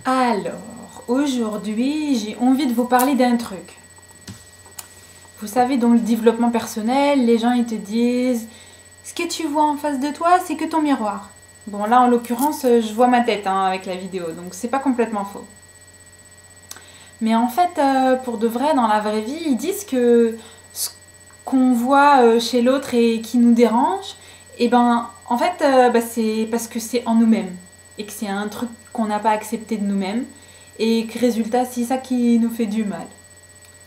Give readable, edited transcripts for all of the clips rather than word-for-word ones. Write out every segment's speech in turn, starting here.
Alors, aujourd'hui, j'ai envie de vous parler d'un truc. Vous savez, dans le développement personnel, les gens ils te disent ce que tu vois en face de toi, c'est que ton miroir. Bon, là en l'occurrence, je vois ma tête avec la vidéo, donc c'est pas complètement faux. Mais en fait, pour de vrai, dans la vraie vie, ils disent que ce qu'on voit chez l'autre et qui nous dérange, et ben, en fait, c'est parce que c'est en nous-mêmes et que c'est un truc qu'on n'a pas accepté de nous-mêmes et que résultat, c'est ça qui nous fait du mal.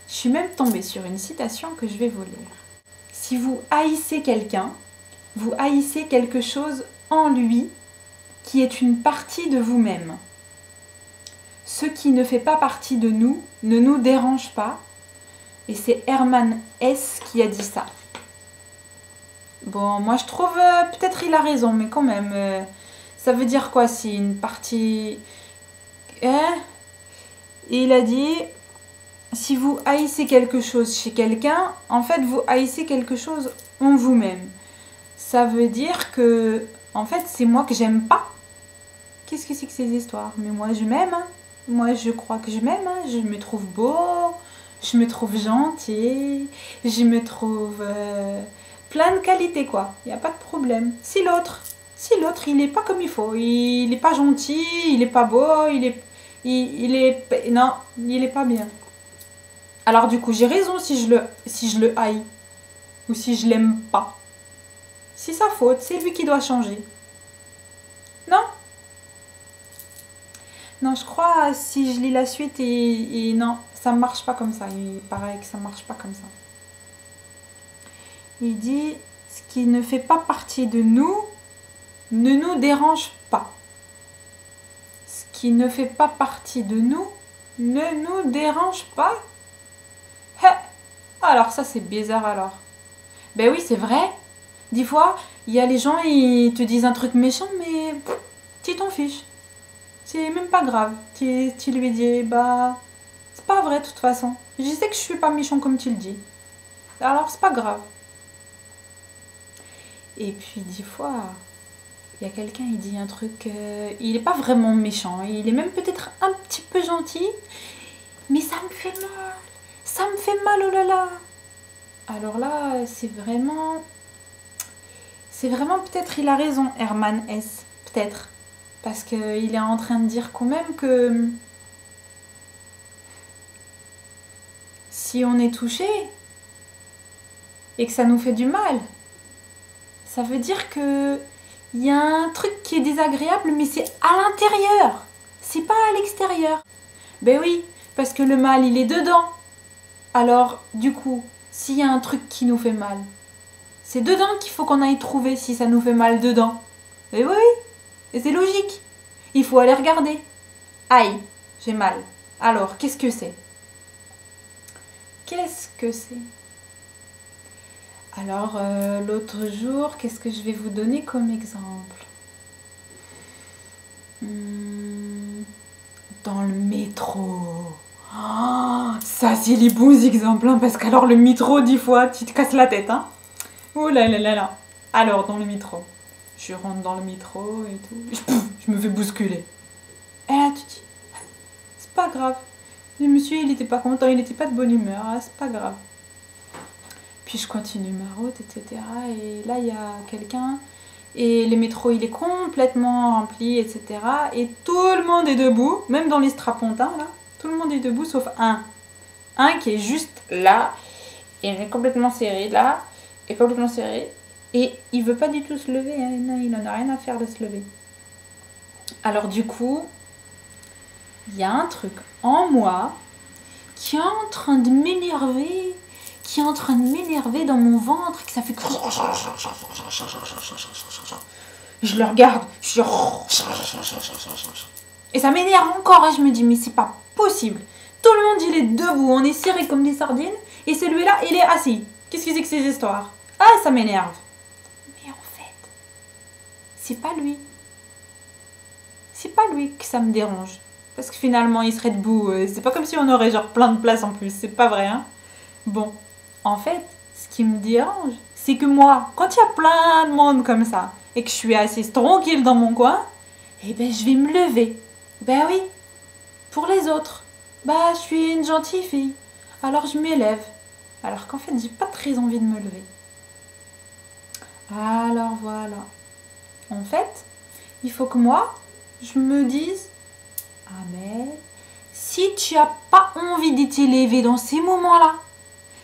Je suis même tombée sur une citation que je vais vous lire. Si vous haïssez quelqu'un, vous haïssez quelque chose en lui qui est une partie de vous-même. Ce qui ne fait pas partie de nous ne nous dérange pas. Et c'est Hermann Hesse qui a dit ça. Bon, moi je trouve, peut-être il a raison, mais quand même, ça veut dire quoi si une partie... Hein? Et il a dit, si vous haïssez quelque chose chez quelqu'un, en fait vous haïssez quelque chose en vous-même. Ça veut dire que, en fait, c'est moi que j'aime pas. Qu'est-ce que c'est que ces histoires? Mais moi je m'aime, hein. Moi je crois que je m'aime, hein. Je me trouve beau, je me trouve gentil, je me trouve plein de qualités quoi. Il n'y a pas de problème. Si l'autre il est pas comme il faut, il est pas gentil, il est pas beau, non, il est pas bien. Alors du coup j'ai raison si je le haïs ou si je l'aime pas. C'est sa faute, c'est lui qui doit changer. Non? Non, je crois, si je lis la suite, et non, ça ne marche pas comme ça. Il paraît que ça ne marche pas comme ça. Il dit, ce qui ne fait pas partie de nous ne nous dérange pas. Ce qui ne fait pas partie de nous ne nous dérange pas. Alors ça, c'est bizarre alors. Ben oui, c'est vrai. Des fois, il y a les gens, ils te disent un truc méchant, mais tu t'en fiches. C'est même pas grave. Tu lui dis, bah, c'est pas vrai de toute façon. Je sais que je suis pas méchant comme tu le dis. Alors c'est pas grave. Et puis des fois, il y a quelqu'un, il dit un truc, il est pas vraiment méchant. Il est même peut-être un petit peu gentil, mais ça me fait mal. Ça me fait mal, oh là là. Alors là, c'est vraiment peut-être il a raison, Hermann Hesse. Peut-être. Parce qu'il est en train de dire quand même que si on est touché et que ça nous fait du mal, ça veut dire que il y a un truc qui est désagréable, mais c'est à l'intérieur. C'est pas à l'extérieur. Ben oui, parce que le mal, il est dedans. Alors, du coup, s'il y a un truc qui nous fait mal, c'est dedans qu'il faut qu'on aille trouver si ça nous fait mal dedans. Et oui, et c'est logique. Il faut aller regarder. Aïe, j'ai mal. Alors, qu'est-ce que c'est? Qu'est-ce que c'est? Alors, l'autre jour, qu'est-ce que je vais vous donner comme exemple? Dans le métro. Oh, ça, c'est les bons exemples, hein, parce qu'alors le métro, 10 fois, tu te casses la tête. Hein. Oh là là là là. Alors, dans le métro. Je rentre dans le métro et tout. Je me fais bousculer. Et là, tu dis, c'est pas grave. Le monsieur, il était pas content, il était pas de bonne humeur. Hein, c'est pas grave. Puis je continue ma route, etc. Et là, il y a quelqu'un. Et le métro, il est complètement rempli, etc. Et tout le monde est debout, même dans les strapontins, là. Tout le monde est debout, sauf un. Un qui est juste là. Et il est complètement serré, là. Et complètement serré. Et il veut pas du tout se lever. Hein. Non, il en a rien à faire de se lever. Alors du coup, il y a un truc en moi qui est en train de m'énerver. Qui est en train de m'énerver dans mon ventre. Que ça fait... Je le regarde. Et ça m'énerve encore. Et je me dis, mais c'est pas possible. Tout le monde, il est debout. On est serré comme des sardines. Et celui-là, il est assis. Qu'est-ce que c'est que ces histoires? Ah, ça m'énerve. Mais en fait, c'est pas lui. C'est pas lui que ça me dérange. Parce que finalement, il serait debout. C'est pas comme si on aurait genre plein de place en plus. C'est pas vrai, hein. Bon, en fait, ce qui me dérange, c'est que moi, quand il y a plein de monde comme ça, et que je suis assise tranquille dans mon coin, eh ben je vais me lever. Ben oui, Pour les autres, bah je suis une gentille fille, alors je m'élève. Alors qu'en fait, j'ai pas très envie de me lever. Alors voilà. En fait, il faut que moi, je me dise, ah mais si tu n'as pas envie de t'élever dans ces moments-là,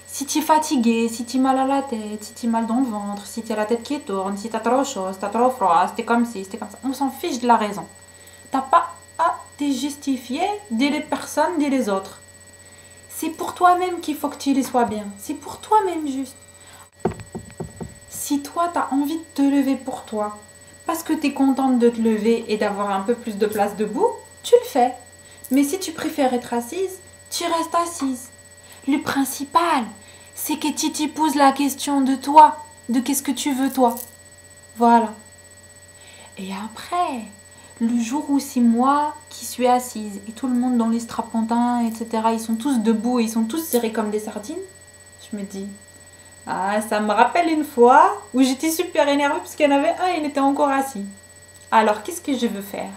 si tu es fatigué, si tu as mal à la tête, si tu as mal dans le ventre, si tu as la tête qui tourne, si tu as trop chaud, si tu as trop froid, si tu es comme ci, si tu es comme ça, on s'en fiche de la raison. Tu n'as pas à te justifier dès les personnes, dès les autres. C'est pour toi-même qu'il faut que tu les sois bien. C'est pour toi-même juste. Si toi, tu as envie de te lever pour toi, parce que tu es contente de te lever et d'avoir un peu plus de place debout, tu le fais. Mais si tu préfères être assise, tu restes assise. Le principal, c'est que tu te poses la question de toi, de qu'est-ce que tu veux toi. Voilà. Et après, le jour où c'est moi qui suis assise et tout le monde dans les strapontins, etc., ils sont tous debout et ils sont tous serrés comme des sardines, je me dis, ah, ça me rappelle une fois où j'étais super énervée parce qu'il y en avait un et il était encore assis. Alors, qu'est-ce que je veux faire?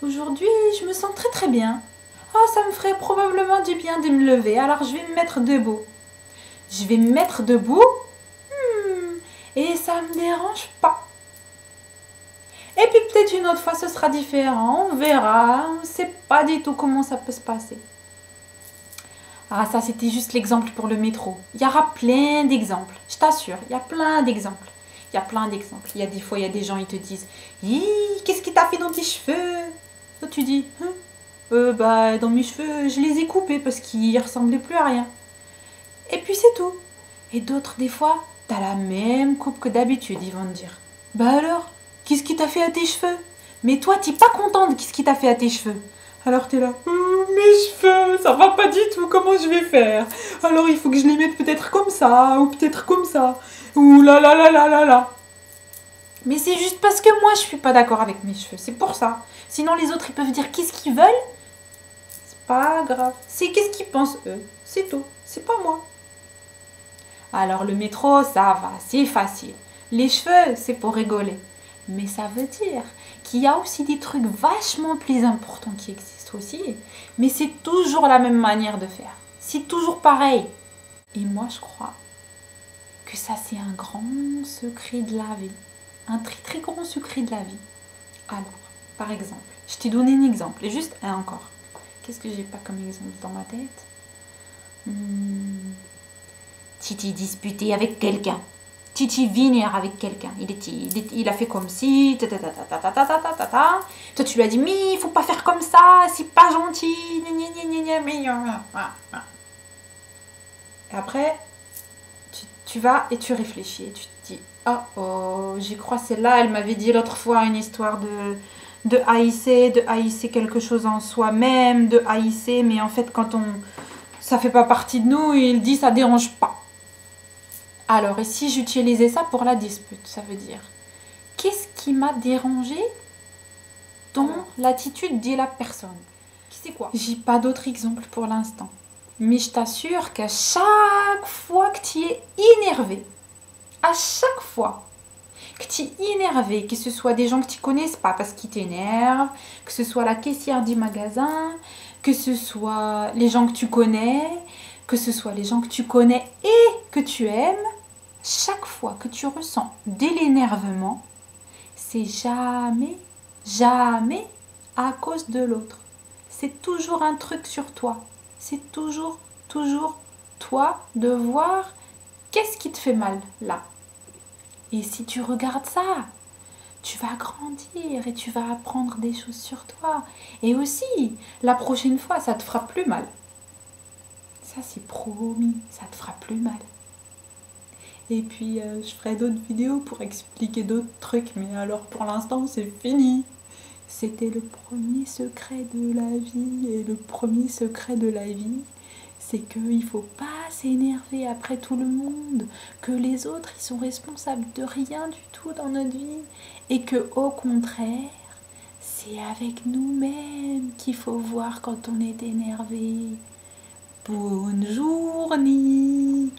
Aujourd'hui, je me sens très très bien. Ça me ferait probablement du bien de me lever, alors je vais me mettre debout. Je vais me mettre debout et ça me dérange pas. Et puis peut-être une autre fois ce sera différent, on verra, on ne sait pas du tout comment ça peut se passer. Ah, ça c'était juste l'exemple pour le métro. Il y aura plein d'exemples, je t'assure, il y a plein d'exemples. Il y a plein d'exemples. Il y a des fois, il y a des gens, ils te disent « Hi, qu'est-ce qui t'a fait dans tes cheveux ?» Toi, tu dis bah, dans mes cheveux, je les ai coupés parce qu'ils ressemblaient plus à rien. » Et puis c'est tout. Et d'autres, des fois, t'as la même coupe que d'habitude, ils vont te dire « Bah alors, qu'est-ce qui t'a fait à tes cheveux ?» Mais toi, t'es pas contente de qu'est-ce qui t'a fait à tes cheveux. Alors t'es là, mes cheveux, ça va pas du tout, comment je vais faire? Alors il faut que je les mette peut-être comme ça, ou peut-être comme ça. Ouh là là là là là là. Mais c'est juste parce que moi je suis pas d'accord avec mes cheveux, c'est pour ça. Sinon les autres ils peuvent dire qu'est-ce qu'ils veulent. C'est pas grave. C'est qu'est-ce qu'ils pensent eux. C'est tout. C'est pas moi. Alors le métro, ça va, c'est facile. Les cheveux, c'est pour rigoler. Mais ça veut dire qu'il y a aussi des trucs vachement plus importants qui existent aussi. Mais c'est toujours la même manière de faire. C'est toujours pareil. Et moi je crois que ça c'est un grand secret de la vie. Un très très grand secret de la vie. Alors, par exemple, je t'ai donné un exemple, et juste un encore. Qu'est-ce que j'ai pas comme exemple dans ma tête? Tu t'es disputé avec quelqu'un. Tu t'es vénère avec quelqu'un. Il a fait comme si... Toi, tu lui as dit, mais il faut pas faire comme ça, c'est pas gentil. Et après, tu vas et tu réfléchis. Et tu te dis, oh, j'y crois, celle-là, elle m'avait dit l'autre fois une histoire de haïsser quelque chose en soi-même, de haïsser, mais en fait, quand ça fait pas partie de nous, il dit, ça dérange pas. Alors, et si j'utilisais ça pour la dispute, ça veut dire, qu'est-ce qui m'a dérangé dans l'attitude de la personne? C'est quoi? J'ai pas d'autres exemples pour l'instant. Mais je t'assure qu'à chaque fois que tu es énervé, à chaque fois que tu es énervé, que ce soit des gens que tu connaisses pas parce qu'ils t'énervent, que ce soit la caissière du magasin, que ce soit les gens que tu connais, que ce soit les gens que tu connais et que tu aimes, chaque fois que tu ressens de l'énervement, c'est jamais, jamais à cause de l'autre. C'est toujours un truc sur toi. C'est toujours toi de voir qu'est-ce qui te fait mal là. Et si tu regardes ça, tu vas grandir et tu vas apprendre des choses sur toi. Et aussi, la prochaine fois, ça te fera plus mal. Ça, c'est promis, ça te fera plus mal. Et puis, je ferai d'autres vidéos pour expliquer d'autres trucs. Mais alors, pour l'instant, c'est fini. C'était le premier secret de la vie. Et le premier secret de la vie, c'est qu'il ne faut pas s'énerver après tout le monde. Que les autres, ils sont responsables de rien du tout dans notre vie. Et que, au contraire, c'est avec nous-mêmes qu'il faut voir quand on est énervé. Bonne journée!